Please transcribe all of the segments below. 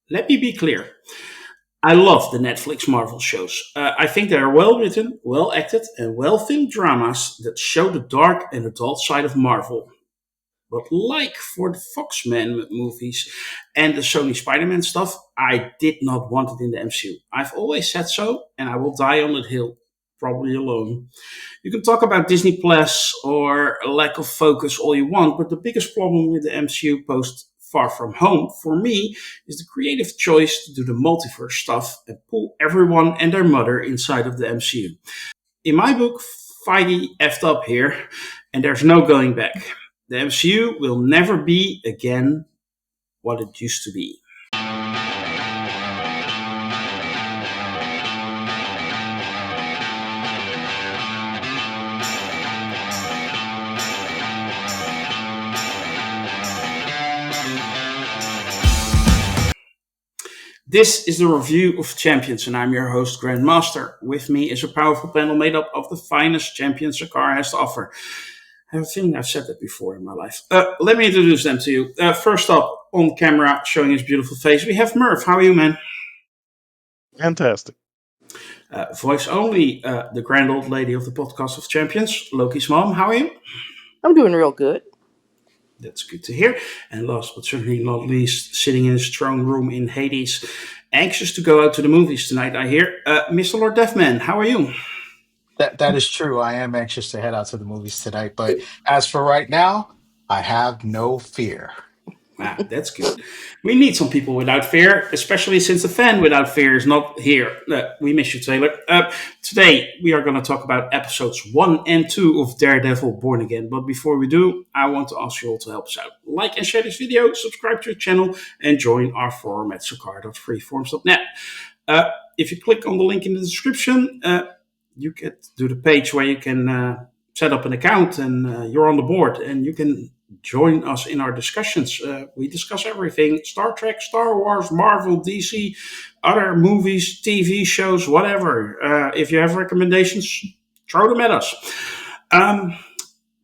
Let me be clear. I love the Netflix Marvel shows. I think they are well written, well acted, and well filmed dramas that show the dark and adult side of Marvel. But like for the Foxman movies and the Sony Spider-Man stuff, I did not want it in the MCU. I've always said so, and I will die on that hill, probably alone. You can talk about Disney Plus or a lack of focus all you want, but the biggest problem with the MCU post Far From Home for me is the creative choice to do the multiverse stuff and pull everyone and their mother inside of the MCU. In my book, Feige effed up here, and there's no going back. The MCU will never be again what it used to be. This is the review of champions, and I'm your host, Grandmaster. With me is a powerful panel made up of the finest champions Sakara has to offer. I have a feeling I've said that before in my life. Let me introduce them to you. First up, on camera, showing his beautiful face, we have Merv. How are you, man? Fantastic. Voice only, the grand old lady of the podcast of champions, Lokismom. How are you? I'm doing real good. That's good to hear. And last but certainly not least, sitting in his throne room in Hades, anxious to go out to the movies tonight, I hear. Mr. Lord Deathman, how are you? That is true. I am anxious to head out to the movies tonight, but as for right now, I have no fear. Ah, that's good. We need some people without fear, especially since the fan without fear is not here. We miss you, Taylor. Today, we are going to talk about episodes 1 and 2 of Daredevil Born Again. But before we do, I want to ask you all to help us out. Like and share this video, subscribe to the channel, and join our forum at sukar.freeforms.net. If you click on the link in the description, you get to the page where you can set up an account and you're on the board and you can join us in our discussions. We discuss everything: Star Trek, Star Wars, Marvel, DC, other movies, TV shows, whatever. If you have recommendations, throw them at us.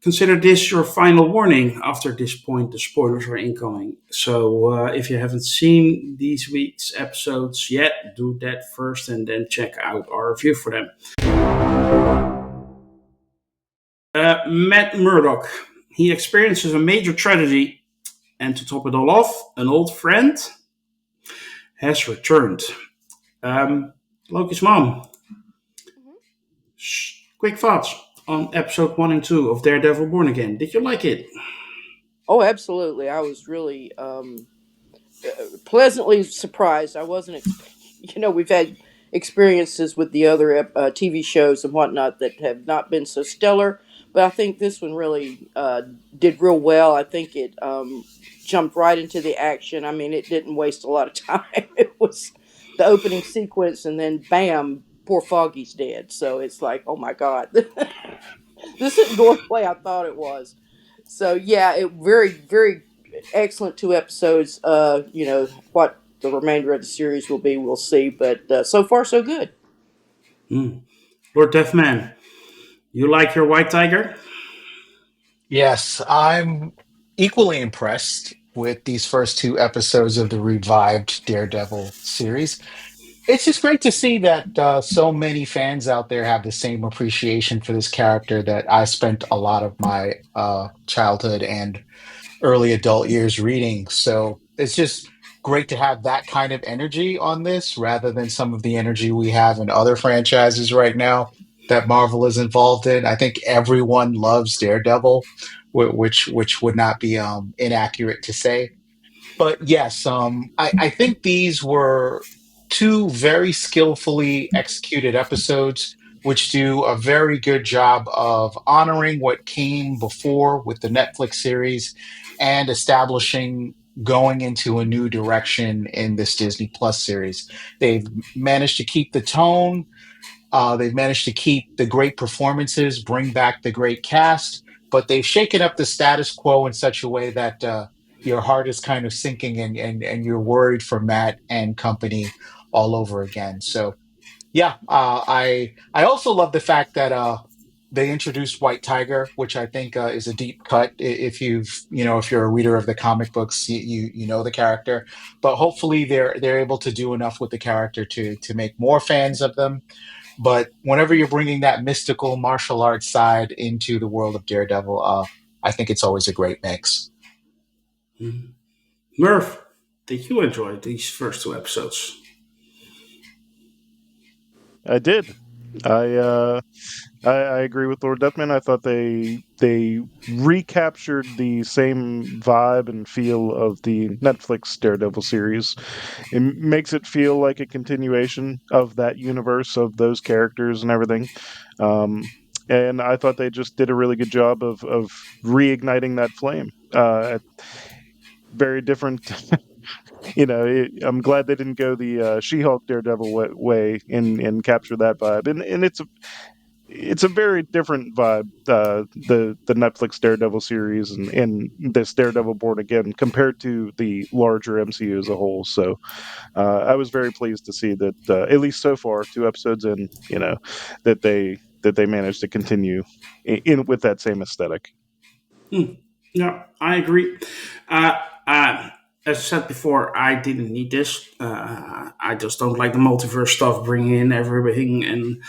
Consider this your final warning. After this point, the spoilers are incoming. So if you haven't seen these week's episodes yet, do that first and then check out our review for them. Matt Murdock. He experiences a major tragedy, and to top it all off, an old friend has returned. Loki's mom. Quick thoughts on episode 1 and 2 of Daredevil Born Again. Did you like it? Oh, absolutely. I was really pleasantly surprised. I wasn't, we've had experiences with the other TV shows and whatnot that have not been so stellar, but I think this one really did real well. I think it jumped right into the action. I mean, it didn't waste a lot of time. It was the opening sequence, and then bam, poor Foggy's dead. So it's like, oh my God, this isn't going the way I thought it was. So yeah, it very, very excellent 2 episodes. What the remainder of the series will be, we'll see. But so far, so good. Lord Deathman, you like your white tiger? Yes, I'm equally impressed with these first 2 episodes of the revived Daredevil series. It's just great to see that so many fans out there have the same appreciation for this character that I spent a lot of my childhood and early adult years reading. So it's just great to have that kind of energy on this rather than some of the energy we have in other franchises right now that Marvel is involved in. I think everyone loves Daredevil, which would not be inaccurate to say. But yes, I think these were 2 very skillfully executed episodes, which do a very good job of honoring what came before with the Netflix series and establishing going into a new direction in this Disney Plus series. They've managed to keep the tone, they've managed to keep the great performances, bring back the great cast, but they've shaken up the status quo in such a way that your heart is kind of sinking and you're worried for Matt and company all over again. So yeah, I also love the fact that they introduced White Tiger, which I think is a deep cut. If if you're a reader of the comic books, you know the character. But hopefully, they're able to do enough with the character to make more fans of them. But whenever you're bringing that mystical martial arts side into the world of Daredevil, I think it's always a great mix. Mhm. Merv, did you enjoy these first two episodes? I did. I I agree with Lord Deathman. I thought they recaptured the same vibe and feel of the Netflix Daredevil series. It makes it feel like a continuation of that universe of those characters and everything. Um, and I thought they just did a really good job of reigniting that flame. Very different. I'm glad they didn't go the She-Hulk Daredevil way and capture that vibe. And it's a very different vibe. The Netflix Daredevil series and this Daredevil Born Again compared to the larger MCU as a whole. So I was very pleased to see that at least so far, 2 episodes in, that they managed to continue in with that same aesthetic. Hmm. Yeah, I agree. Uh, uh, as I said before, I didn't need this. I just don't like the multiverse stuff, bringing in everything. And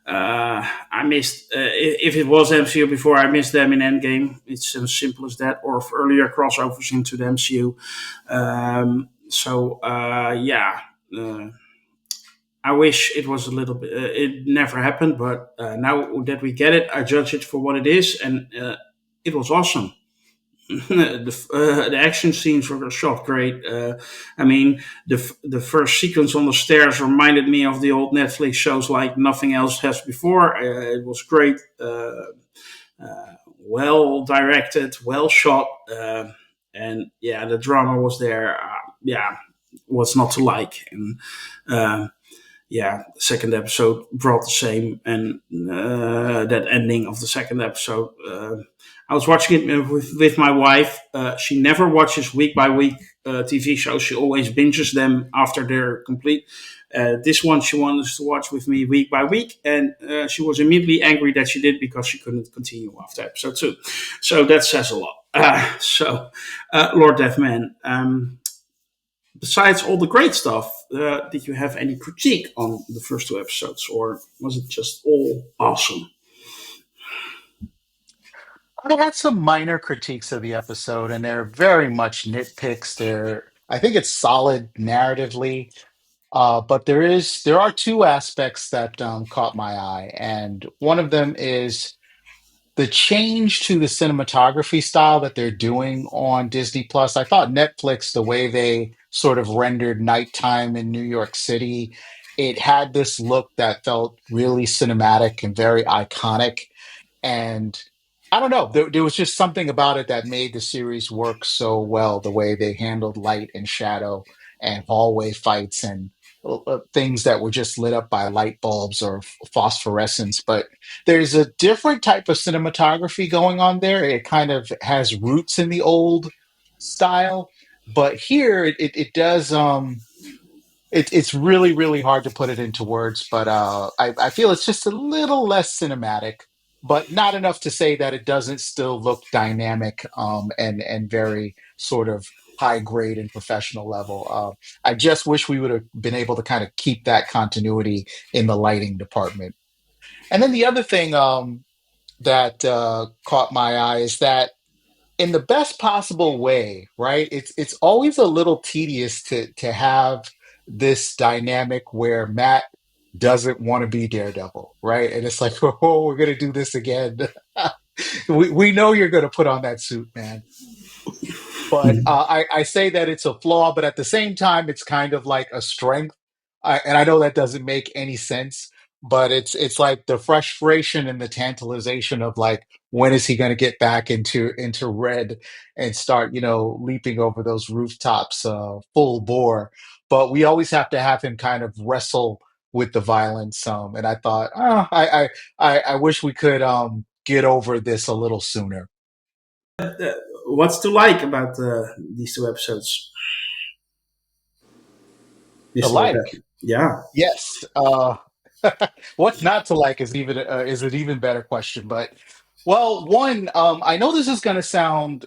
I missed, if it was MCU before, I missed them in Endgame. It's as simple as that, or earlier crossovers into the MCU. Yeah. Uh, I wish it was a little bit. It never happened, but now that we get it, I judge it for what it is, and it was awesome. The action scenes were shot great. I mean, the first sequence on the stairs reminded me of the old Netflix shows like nothing else has before. It was great, well directed, well shot, and yeah, the drama was there. Yeah, what's not to like? And yeah, the second episode brought the same, and that ending of the second episode. I was watching it with my wife. She never watches week by week TV shows. She always binges them after they're complete. This one she wanted to watch with me week by week, and she was immediately angry that she did because she couldn't continue after episode two. So that says a lot. Lord Deathman, besides all the great stuff, did you have any critique on the first two episodes, or was it just all awesome? I had some minor critiques of the episode, and they're very much nitpicks. I think it's solid narratively, but there are two aspects that caught my eye, and one of them is the change to the cinematography style that they're doing on Disney Plus. I thought Netflix, the way they sort of rendered nighttime in New York City, it had this look that felt really cinematic and very iconic. And I don't know, there was just something about it that made the series work so well, the way they handled light and shadow and hallway fights and things that were just lit up by light bulbs or phosphorescence. But there's a different type of cinematography going on there. It kind of has roots in the old style, but here it does. It's really really hard to put it into words, but I feel it's just a little less cinematic, but not enough to say that it doesn't still look dynamic and very sort of high grade and professional level. I just wish we would have been able to kind of keep that continuity in the lighting department. And then the other thing that caught my eye is that in the best possible way, right? It's always a little tedious to have this dynamic where Matt doesn't want to be Daredevil, right? And it's like, oh, we're gonna do this again. We know you're gonna put on that suit, man. But I say that it's a flaw, but at the same time, it's kind of like a strength. And I know that doesn't make any sense, but it's like the frustration and the tantalization of like, when is he going to get back into red and start, leaping over those rooftops, full bore? But we always have to have him kind of wrestle with the violence. And I thought, I wish we could get over this a little sooner. What's to like about these two episodes, The Mr. Lord like. Deathman? Yeah. Yes. What not to like is an even better question. But well, one, I know this is going to sound.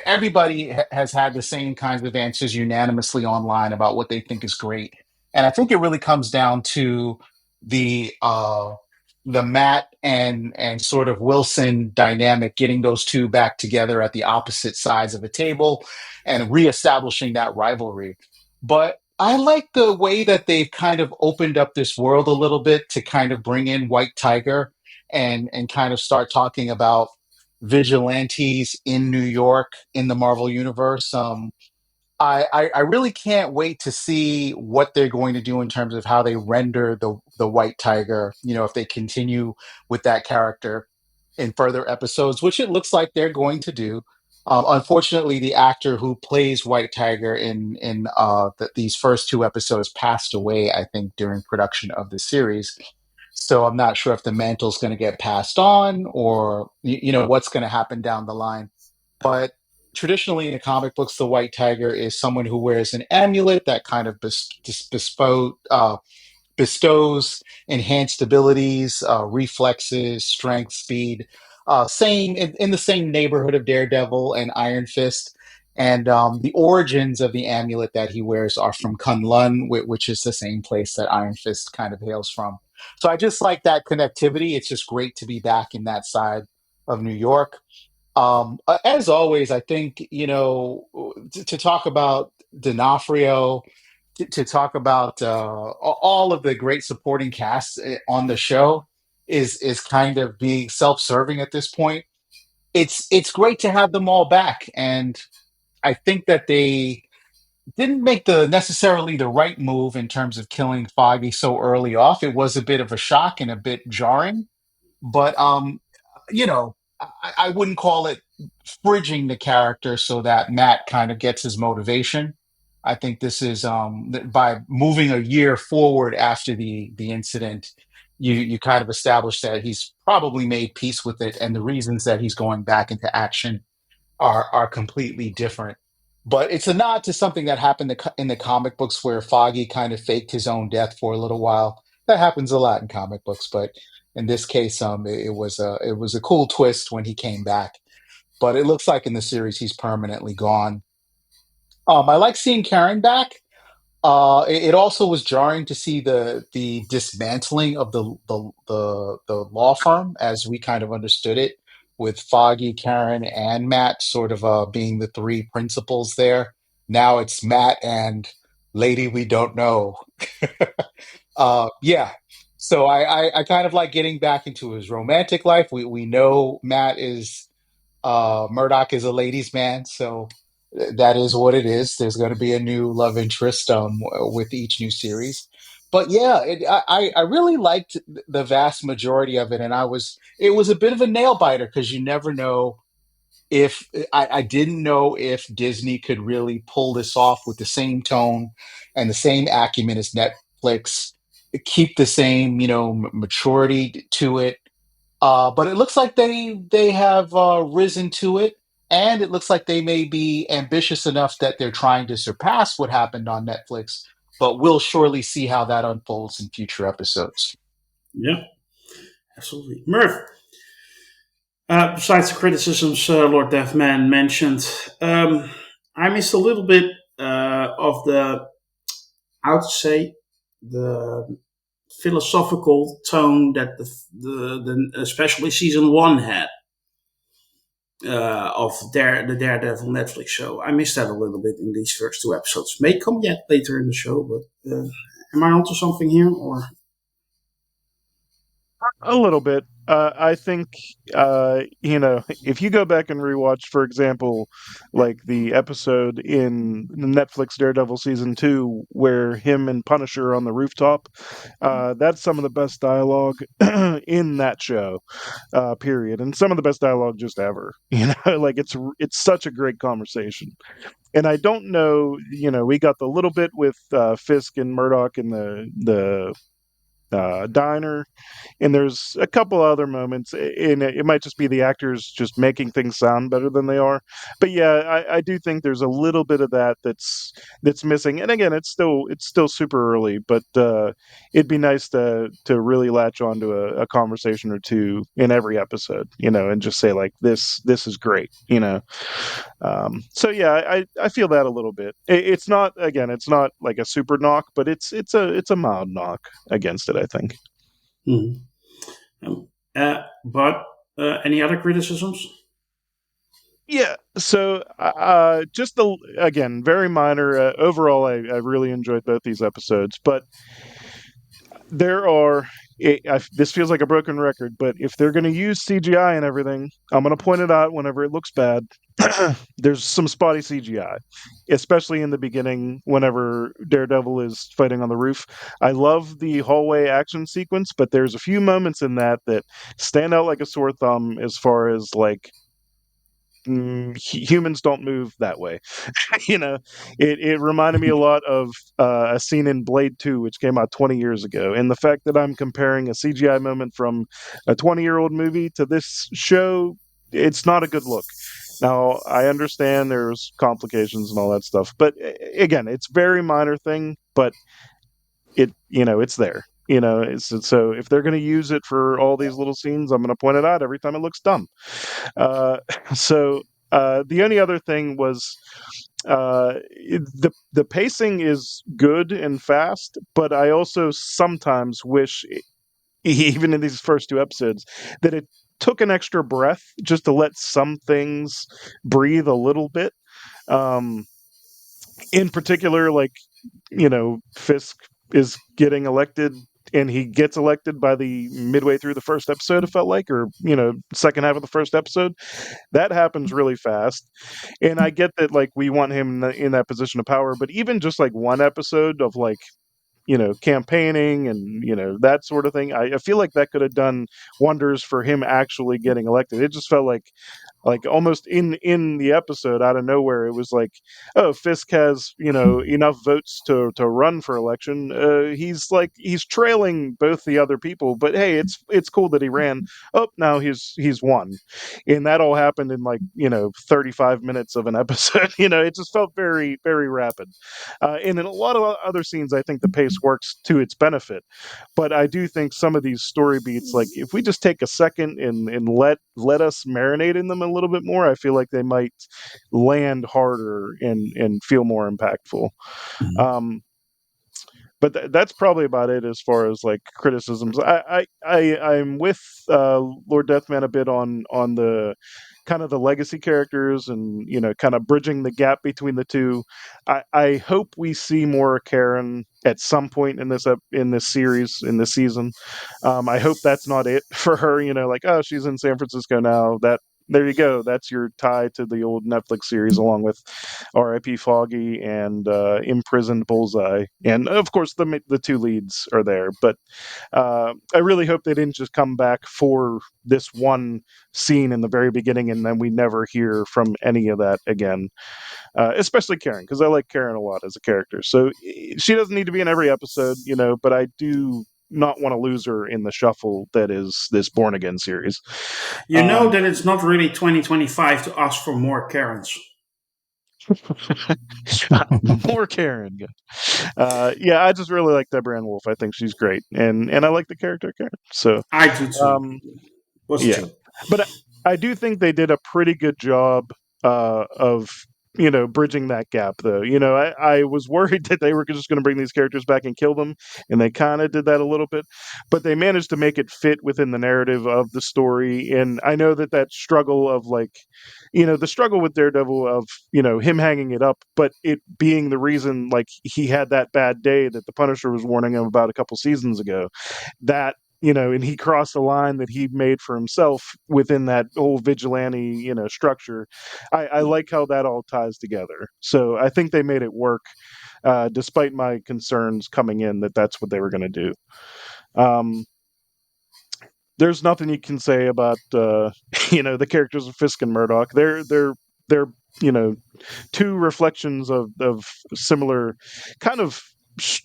Everybody has had the same kinds of answers unanimously online about what they think is great, and I think it really comes down to the uh, the Matt and sort of Wilson dynamic, getting those two back together at the opposite sides of a table, and reestablishing that rivalry. But I like the way that they've kind of opened up this world a little bit to kind of bring in White Tiger and kind of start talking about vigilantes in New York in the Marvel universe. I really can't wait to see what they're going to do in terms of how they render the White Tiger. You know, if they continue with that character in further episodes, which it looks like they're going to do. Unfortunately, the actor who plays White Tiger in these first two episodes passed away, I think, during production of the series. So I'm not sure if the mantle's going to get passed on or you know what's going to happen down the line. But traditionally in the comic books, the White Tiger is someone who wears an amulet that kind of bestows enhanced abilities, reflexes, strength, speed. Same in the same neighborhood of Daredevil and Iron Fist. And the origins of the amulet that he wears are from Kunlun, which is the same place that Iron Fist kind of hails from. So I just like that connectivity. It's just great to be back in that side of New York. As always, I think, you know, to talk about D'Onofrio, to talk about all of the great supporting casts on the show is kind of being self-serving at this point. It's great to have them all back, and I think that they didn't make the necessarily the right move in terms of killing Foggy so early off. It was a bit of a shock and a bit jarring, but you know, I wouldn't call it fridging the character so that Matt kind of gets his motivation. I think this is by moving a year forward after the incident, you kind of establish that he's probably made peace with it, and the reasons that he's going back into action are completely different. But it's a nod to something that happened in the comic books where Foggy kind of faked his own death for a little while. That happens a lot in comic books, but in this case, it was a cool twist when he came back. But it looks like in the series he's permanently gone. I like seeing Karen back. It also was jarring to see the dismantling of the law firm as we kind of understood it, with Foggy, Karen, and Matt sort of being the three principals there. Now it's Matt and Lady We Don't Know. Yeah. So I kind of like getting back into his romantic life. We know Matt is Murdoch is a ladies' man, so that is what it is. There's going to be a new love interest with each new series. But yeah, I really liked the vast majority of it, and it was a bit of a nail biter because you never know if I didn't know if Disney could really pull this off with the same tone and the same acumen as Netflix, keep the same maturity to it, but it looks like they have risen to it, and it looks like they may be ambitious enough that they're trying to surpass what happened on Netflix. But we'll surely see how that unfolds in future episodes. Yeah, absolutely. Merv, besides the criticisms Lord Deathman mentioned, I missed a little bit of the, how to say, the philosophical tone that the especially season one had of the Daredevil Netflix show. I missed that a little bit in these first two episodes. May come yet later in the show, but am I onto something here? Or A little bit. I think, if you go back and rewatch, for example, like the episode in the Netflix Daredevil season 2, where him and Punisher are on the rooftop, that's some of the best dialogue in that show, period, and some of the best dialogue just ever. Like it's such a great conversation. And I don't know, we got the little bit with Fisk and Murdoch in the diner, and there's a couple other moments, and it might just be the actors just making things sound better than they are. But yeah, I do think there's a little bit of that that's missing. And again, it's still super early, but it'd be nice to really latch onto a conversation or two in every episode, and just say like this is great, so yeah, I feel that a little bit. It's not, again, it's not like a super knock, but it's a mild knock against it, I think. Mhm. But any other criticisms? Yeah. So, just again, very minor. Overall, I really enjoyed both these episodes, but there are. This feels like a broken record, but if they're going to use CGI and everything, I'm going to point it out whenever it looks bad. There's some spotty CGI, especially in the beginning whenever Daredevil is fighting on the roof. I love the hallway action sequence, but there's a few moments in that stand out like a sore thumb as far as like humans don't move that way. you know, it reminded me a lot of a scene in Blade 2, which came out 20 years ago. And the fact that I'm comparing a CGI moment from a 20-year-old movie to this show, it's not a good look. Now, I understand there's complications and all that stuff, but again, it's very minor thing, but it's there. So if they're going to use it for all these little scenes, I'm going to point it out every time it looks dumb. Uh, so the only other thing was the pacing is good and fast, but I also sometimes wish, even in these first two episodes, that it took an extra breath just to let some things breathe a little bit. Um, in particular, like, Fisk is getting elected, and he gets elected by the midway through the first episode, it felt like, or second half of the first episode. That happens really fast, and I get that, like, we want him in that position of power, but even just like one episode of, like, campaigning and that sort of thing, I feel like that could have done wonders for him actually getting elected. It just felt like almost in the episode, out of nowhere, it was like, oh, Fisk has enough votes to run for election. He's trailing both the other people, but hey, it's cool that he ran. Oh, now he's won, and that all happened in, like, 35 minutes of an episode. It just felt very, very rapid. And in a lot of other scenes, I think the pace works to its benefit, but I do think some of these story beats, like, if we just take a second and let us marinate in them a little bit more, I feel like they might land harder and feel more impactful. Mhm. Um, but that's probably about it as far as, like, criticisms. I'm with Lord Deathman a bit on the kind of the legacy characters, and kind of bridging the gap between the two. I hope we see more Karen at some point in this series, in this season. I hope that's not it for her. Like, oh, she's in San Francisco now. There you go. That's your tie to the old Netflix series, along with R.I.P. Foggy and Imprisoned Bullseye, and of course the two leads are there. But I really hope they didn't just come back for this one scene in the very beginning, and then we never hear from any of that again. Especially Karen, because I like Karen a lot as a character. So she doesn't need to be in every episode, but I do not want to lose her in the shuffle that is this Born Again series. You know that it's not really 2025 to ask for more Karens. More Karen. Yeah, I just really like Deborah Ann Wolf. I think she's great, and I like the character Karen. So, I do too. um, Was yeah, too. but I do think they did a pretty good job of bridging that gap, though. I was worried that they were just going to bring these characters back and kill them, and they kind of did that a little bit, but they managed to make it fit within the narrative of the story. And I know that struggle of, like, the struggle with Daredevil of him hanging it up, but it being the reason, like, he had that bad day that the Punisher was warning him about a couple seasons ago, that and he crossed a line that he made for himself within that whole vigilante, structure. I like how that all ties together. So I think they made it work, despite my concerns coming in that that's what they were going to do. Um, there's nothing you can say about the characters of Fisk and Murdoch. They're two reflections of similar kind of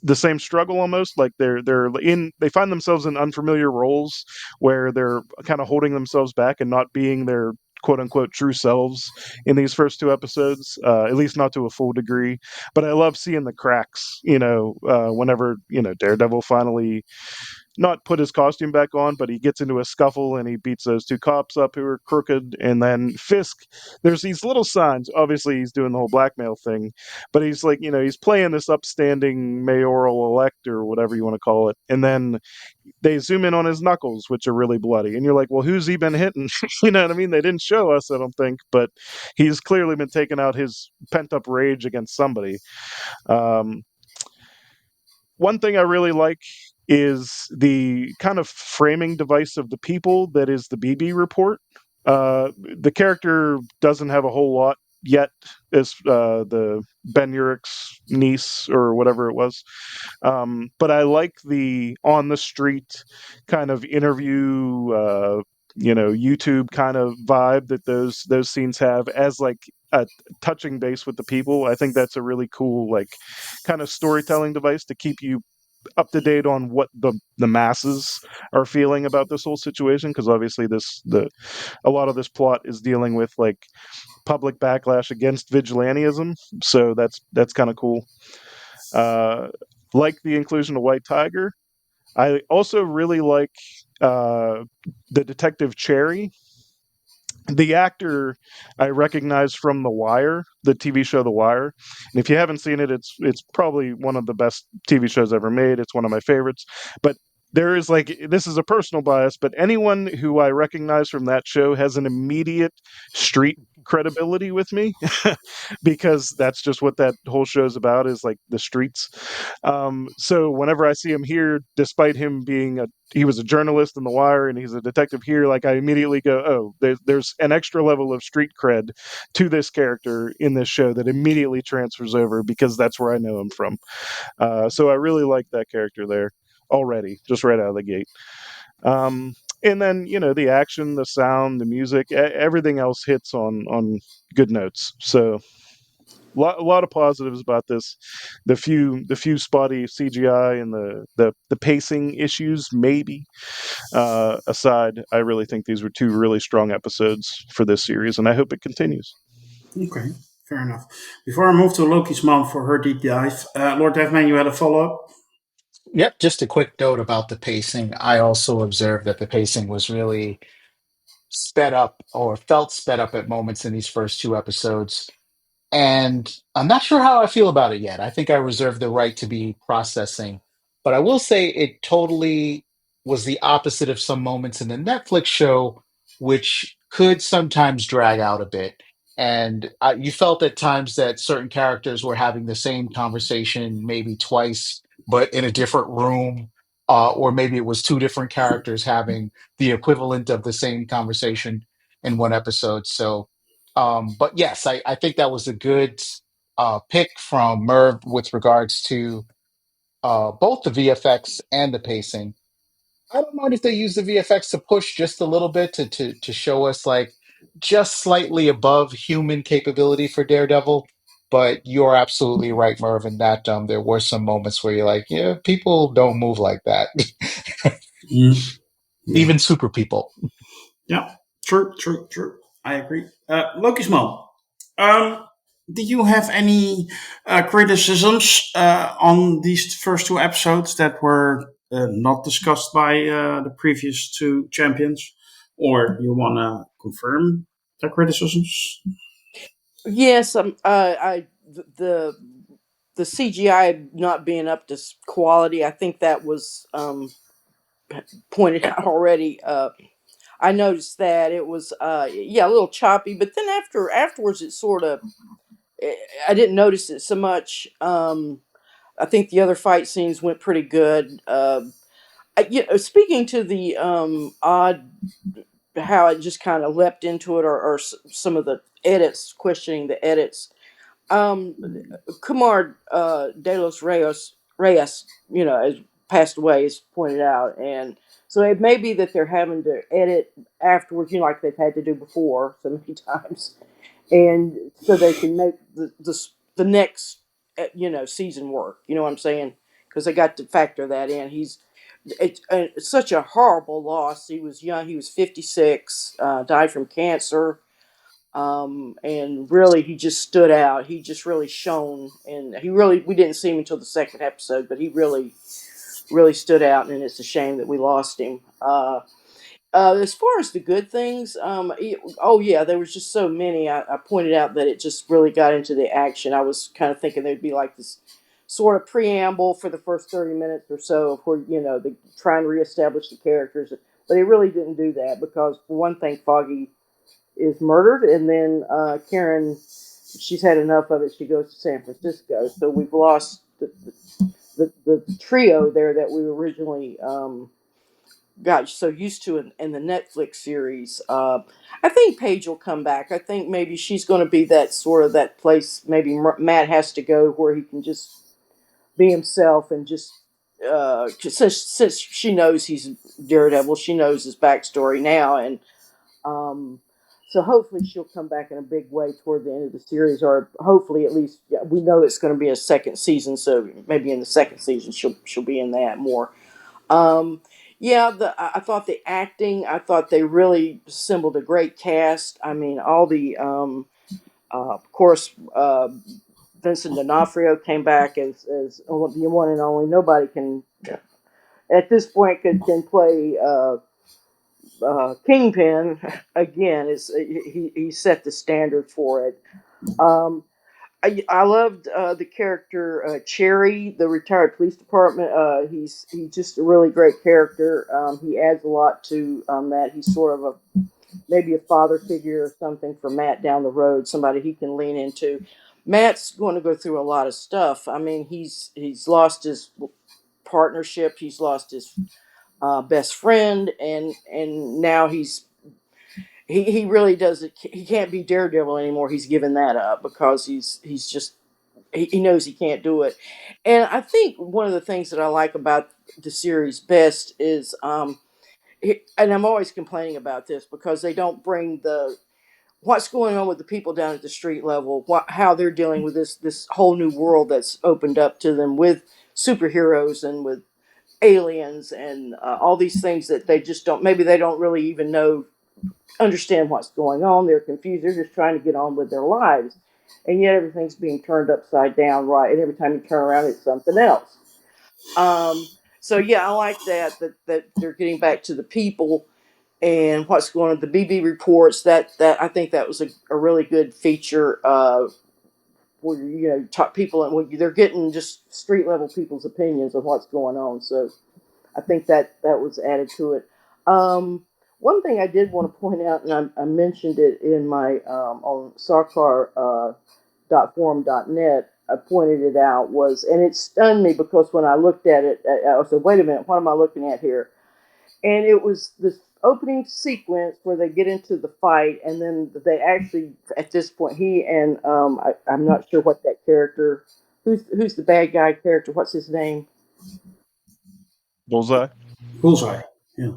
the same struggle almost. Like they find themselves in unfamiliar roles where they're kind of holding themselves back and not being their quote unquote true selves in these first two episodes, at least not to a full degree. But I love seeing the cracks, whenever, Daredevil finally not put his costume back on, but he gets into a scuffle and he beats those two cops up who are crooked. And then Fisk, there's these little signs. Obviously, he's doing the whole blackmail thing, but he's like, he's playing this upstanding mayoral elect or whatever you want to call it. And then they zoom in on his knuckles, which are really bloody. And you're like, well, who's he been hitting? You know what I mean? They didn't show us, I don't think, but he's clearly been taking out his pent up rage against somebody. Um, One thing I really like is the kind of framing device of the people that is the BB report. The character doesn't have a whole lot yet as the Ben Urich's niece or whatever it was. But I like the on the street kind of interview, YouTube kind of vibe that those scenes have as like a touching base with the people. I think that's a really cool like kind of storytelling device to keep you up to date on what the masses are feeling about this whole situation, because obviously a lot of this plot is dealing with like public backlash against vigilantism, so that's kind of cool. uh like the inclusion of White Tiger. I also really like uh the detective Cherry. The actor I recognize from The Wire, the TV show The Wire. And if you haven't seen it, it's probably one of the best TV shows ever made. It's one of my favorites. But there is like this is a personal bias, but anyone who I recognize from that show has an immediate street credibility with me because that's just what that whole show's about, is like the streets. So whenever I see him here, despite him being he was a journalist in The Wire and he's a detective here, like I immediately go, oh, there's an extra level of street cred to this character in this show that immediately transfers over because that's where I know him from. So I really like that character there already, just right out of the gate. And then the action, the sound, the music, everything else hits on good notes. So a lot of positives about this. The few spotty CGI and the pacing issues maybe aside, I really think these were two really strong episodes for this series, and I hope it continues. Okay, fair enough. Before I move to Loki's mom for her deep dive, Lord Deathman, you had a follow up? Yep, just a quick note about the pacing. I also observed that the pacing was really sped up or felt sped up at moments in these first two episodes. And I'm not sure how I feel about it yet. I think I reserve the right to be processing. But I will say it totally was the opposite of some moments in the Netflix show, which could sometimes drag out a bit. And you felt at times that certain characters were having the same conversation maybe twice, but in a different room. Or maybe it was two different characters having the equivalent of the same conversation in one episode. So but yes, I think that was a good pick from Merv with regards to both the VFX and the pacing. I don't mind if they use the VFX to push just a little bit to show us like just slightly above human capability for Daredevil. But you're absolutely right, Merv, in that there were some moments where you're like, yeah, people don't move like that, Mm, yeah. even super people. Yeah, true, true, true. I agree. Loki's mom. Um, do you have any criticisms on these first two episodes that were not discussed by the previous two champions, or you want to confirm the criticisms? Yes, the CGI not being up to quality. I think that was pointed out already. I noticed that it was yeah, a little choppy, but then afterwards it sort of I didn't notice it so much. I think the other fight scenes went pretty good. Speaking to the odd how it just kind of leapt into it, or some of the edits, questioning the edits. Um, Kumar De Los Reyes, has passed away, as pointed out, and so it may be that they're having to edit afterwards, like they've had to do before so many times, and so they can make the next season work. You know what I'm saying? because I got to factor that in. It's such a horrible loss. He was young. He was 56. Died from cancer. And really, he just stood out. He just really shone, and we didn't see him until the second episode, but he really stood out, and it's a shame that we lost him. As far as the good things, oh yeah, there was just so many. I pointed out that it just really got into the action. I was kind of thinking there'd be like this sort of preamble for the first 30 minutes or so, where they trying to reestablish the characters, but it really didn't do that because for one thing, Foggy is murdered, and then Karen, she's had enough of it. She goes to San Francisco, so we've lost the trio there that we originally got so used to in the Netflix series. I think Paige will come back. I think maybe she's going to be that sort of that place. Maybe Matt has to go where he can just be himself and just. Since she knows he's Daredevil, she knows his backstory now, and um, so hopefully she'll come back in a big way toward the end of the series, or hopefully at least yeah, we know it's going to be a second season, so maybe in the second season she'll be in that more. Um, yeah, I thought the acting, I thought they really assembled a great cast. I mean, all the of course, Vincent D'Onofrio came back as the one and only. Nobody can at this point can play. Kingpin again is he set the standard for it. Um, I loved the character Cherry, the retired police department. He's just a really great character. He adds a lot to that. He's sort of a maybe a father figure or something for Matt down the road, somebody he can lean into. Matt's going to go through a lot of stuff. I mean, he's lost his partnership. He's lost his best friend, and now he really doesn't. He can't be Daredevil anymore. He's given that up because he's just he knows he can't do it. And I think one of the things that I like about the series best is and I'm always complaining about this because they don't bring the what's going on with the people down at the street level, how they're dealing with this whole new world that's opened up to them with superheroes and with aliens and all these things that they just don't. Maybe they don't really even understand what's going on. They're confused. They're just trying to get on with their lives, and yet everything's being turned upside down, right? And every time you turn around, it's something else. So yeah, I like that they're getting back to the people and what's going on. The BB reports that I think that was a really good feature. Where talk people and they're getting just street level people's opinions of what's going on. So I think that was added to it. One thing I did want to point out, and I mentioned it in my on Sarkar .forum.net, I pointed it out was, and it stunned me because when I looked at it, I said, "Wait a minute, what am I looking at here?" And it was this opening sequence where they get into the fight, and then they actually, at this point, he and I'm not sure what that character, who's the bad guy character, what's his name? Bullseye, Bullseye. Yeah.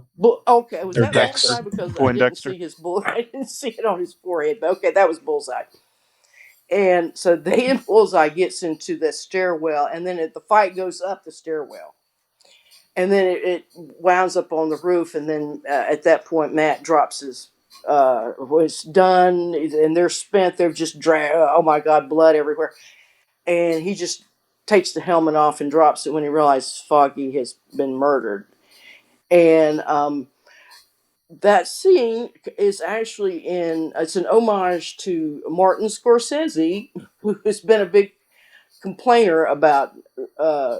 Okay, was or that Dexter, Bullseye? Because I didn't Poindexter. see his bull. I didn't see it on his forehead. But okay, that was Bullseye. And so they and Bullseye gets into the stairwell, and then the fight goes up the stairwell, and then it winds up on the roof, and then at that point Matt drops his. Was done, and they're spent. They're just oh my God, blood everywhere, and he just takes the helmet off and drops it when he realizes Foggy has been murdered, and that scene is actually it's an homage to Martin Scorsese, who has been a big complainer about uh,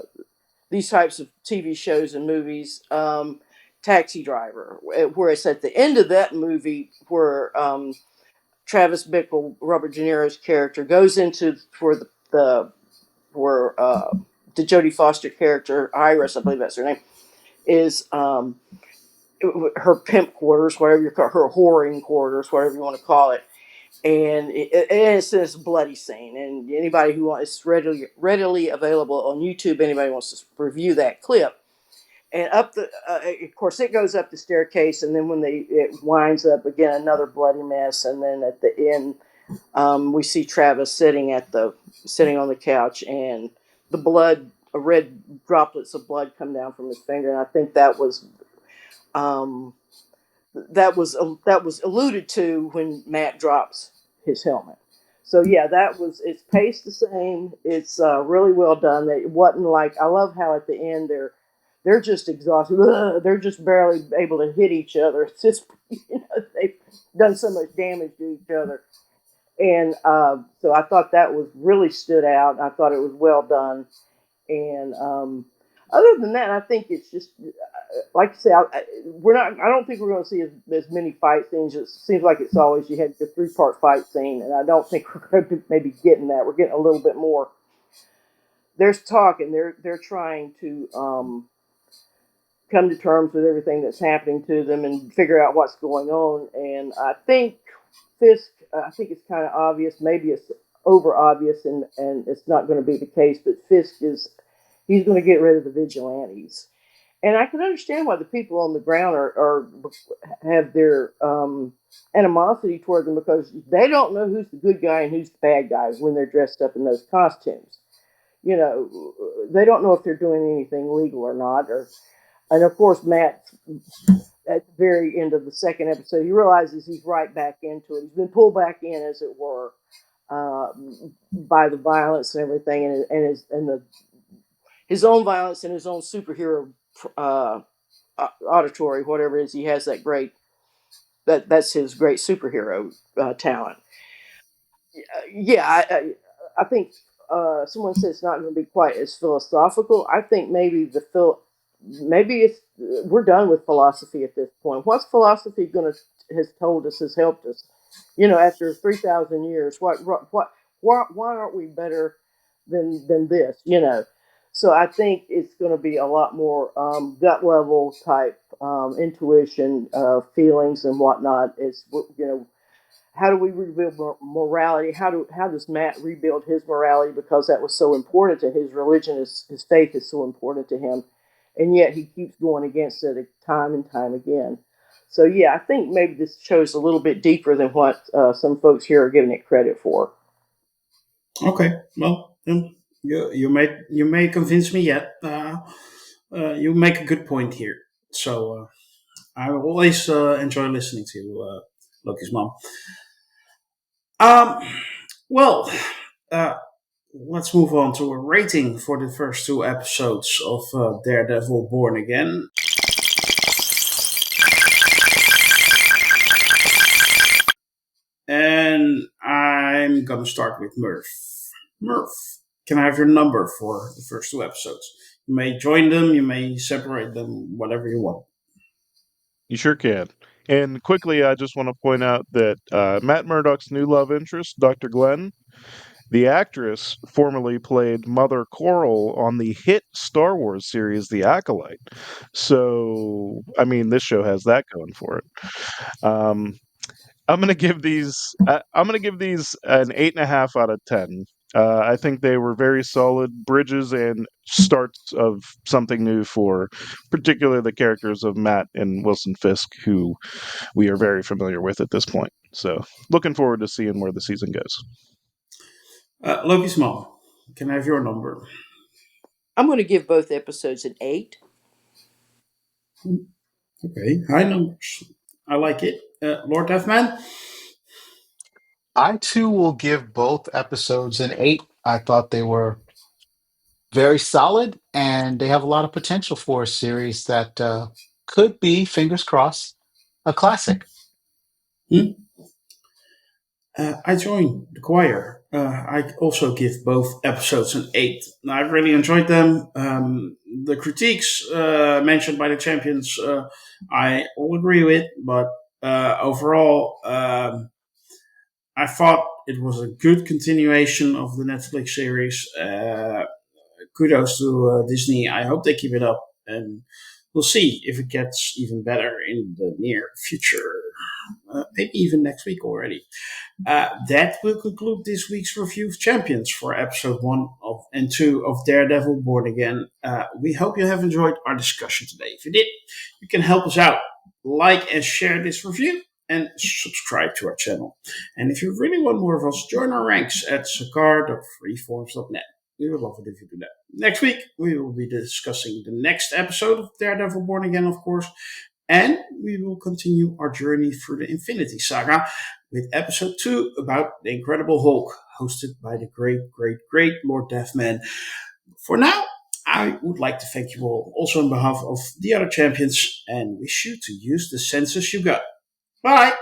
these types of TV shows and movies. Taxi Driver, where it's at the end of that movie where Travis Bickle, Robert De Niro's character, goes into for the where the Jodie Foster character, Iris, I believe that's her name, is her pimp quarters, whatever you call her whoring quarters, whatever you want to call it. And it's this bloody scene, and anybody who wants, it's readily available on YouTube. Anybody wants to review that clip, and up the, of course, it goes up the staircase, and then when it winds up again, another bloody mess, and then at the end, we see Travis sitting on the couch, and the blood a red droplets of blood come down from his finger, and I think um, that was alluded to when Matt drops his helmet. So yeah, that was it's paced the same. It's really well done. It wasn't like I love how at the end they're just exhausted. Ugh, they're just barely able to hit each other. It's just they've done so much damage to each other, and so I thought that was really stood out. I thought it was well done, and other than that, I think it's just like I say, we're not. I don't think we're going to see as many fight scenes. It seems like it's always you had the 3-part fight scene, and I don't think we're going to be maybe getting that. We're getting a little bit more. There's talk, and they're trying to come to terms with everything that's happening to them and figure out what's going on. And I think Fisk. I think it's kind of obvious. Maybe it's over obvious, and it's not going to be the case. But Fisk is he's going to get rid of the vigilantes, and I can understand why the people on the ground are have their animosity toward them because they don't know who's the good guy and who's the bad guy when they're dressed up in those costumes. You know, they don't know if they're doing anything legal or not. And of course, Matt at the very end of the second episode, he realizes he's right back into it. He's been pulled back in, as it were, uh, by the violence and everything, and the his own violence and his own superhero uh, auditory, whatever it is. He has that great that's his great superhero talent. Yeah, I think someone said it's not going to be quite as philosophical. I think maybe it's we're done with philosophy at this point. What's philosophy going to has told us has helped us? You know, after 3,000 years, why aren't we better than this? You know, so I think it's going to be a lot more gut level type intuition, feelings, and whatnot. It's you know how do we rebuild morality? How does Matt rebuild his morality because that was so important to his religion, his faith is so important to him, and yet he keeps going against it time and time again. So yeah, I think maybe this show's a little bit deeper than what some folks here are giving it credit for. Okay, well, you may convince me yet. You make a good point here. So I always enjoy listening to Loki's mom. Um, well, uh, let's move on to a rating for the first two episodes of Daredevil Born Again. And I'm gonna start with Merv. Merv, can I have your number for the first two episodes? You may join them, you may separate them, whatever you want. You sure can. And quickly, I just want to point out that Matt Murdock's new love interest, Dr. Glenn, the actress formerly played Mother Coral on the hit Star Wars series The Acolyte. So, I mean, this show has that going for it. Um, I'm gonna give these an 8.5 out of 10. I think they were very solid bridges and starts of something new for, particularly the characters of Matt and Wilson Fisk, who we are very familiar with at this point. So, looking forward to seeing where the season goes. Loki's mom, can I have your number? I'm going to give both episodes an 8. Okay, high numbers. I like it. Lord F-Man? I too will give both episodes an 8. I thought they were very solid and they have a lot of potential for a series that could be, fingers crossed, a classic. Hmm? I joined the choir. I also give both episodes an 8. I really enjoyed them. The critiques mentioned by the champions, I all agree with, but overall, I thought it was a good continuation of the Netflix series. Kudos to Disney. I hope they keep it up, and we'll see if it gets even better in the near future. Maybe even next week already. That will conclude this week's review of Champions for episode 1 and 2 of Daredevil Born Again. We hope you have enjoyed our discussion today. If you did, you can help us out. Like and share this review and subscribe to our channel. And if you really want more of us, join our ranks at sagar.freeforms.net. We would love it if you do that. Next week, we will be discussing the next episode of Daredevil Born Again, of course. And we will continue our journey through the Infinity Saga with episode 2 about the Incredible Hulk, hosted by the great Lord Deathman. For now, I would like to thank you all, also on behalf of the other champions, and wish you to use the senses you got. Bye!